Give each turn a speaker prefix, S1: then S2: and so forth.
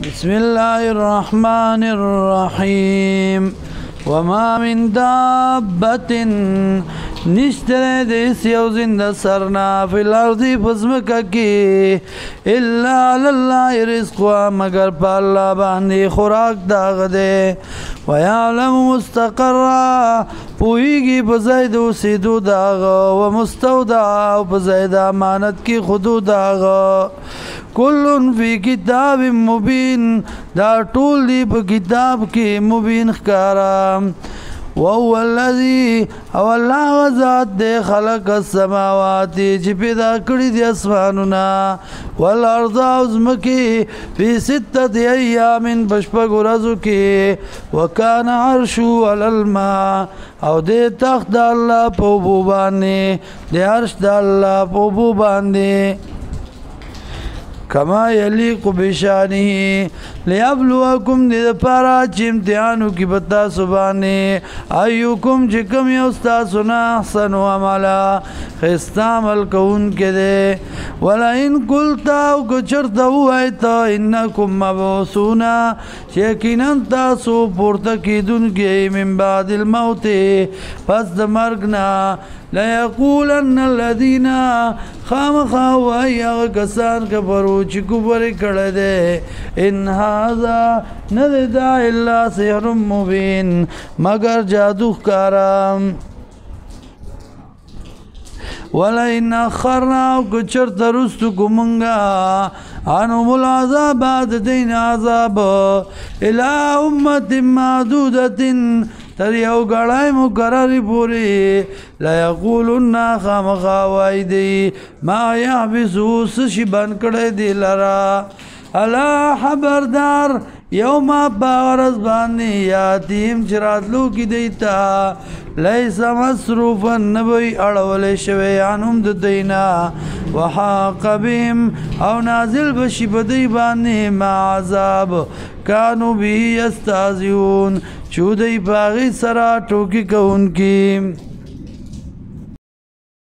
S1: بسم الله الرحمن الرحيم وما من دابة نشتره دیس یو زنده سرنا فی الارضی پزمکا کی الا لله رزقها مگر پا اللہ باندی خوراک داغ دے ویعلم مستقرہ پوئیگی پزید سیدو داغ ومستودع پزید امانت کی خودو داغ کلن فی کتاب مبین دا ټول دی په کتاب کې مبین ښکارا وهو الذي او الله ذات دے خلق السماوات چې پیدا کړی دي اسمانونه والارض ازمکی فی 6 ایام بشپږ ورځو کې وکانه عرشو علی الماء او دې تخت د الله په اوبو باندې د عرش د الله په اوبو باندې کما یلیق بشانه لیبلوکم دې پارا چې امتحانو کې بتا سبانه ایوکم چې کوم یو تاسو نه احسن عملا خستا عمل کون کې دې ولا ان قلت او چرته وایت انکم مبعوثون یقینا تاسو پورته کیدونکي من بعد الموت پس د مرګ نه ليقولن الذين خامخا وایغه کسان کفرو چې کفر کړه دې ان هذا نذدا الا سحر مبين مگر جادو ښکارا ولئن اخرنا کچر ترستو کومنگا انهم العذاب بعد دین عذاب الى امه معدوده تر یو غړای مقرری پوری لا یقولون خامخا وایدی ما یحبسو سشی بن کړه دی لرا الا خبردار یوم باغرز باندې یاتیم چراتلو کی دیتا لیس مصروفا نبوی اړول شوی انهم د دینا وحاق بهم او نازل بشی بدی باندې ما عذاب کانو به یستهزئون چودی باغی سرا ټوکی کونکی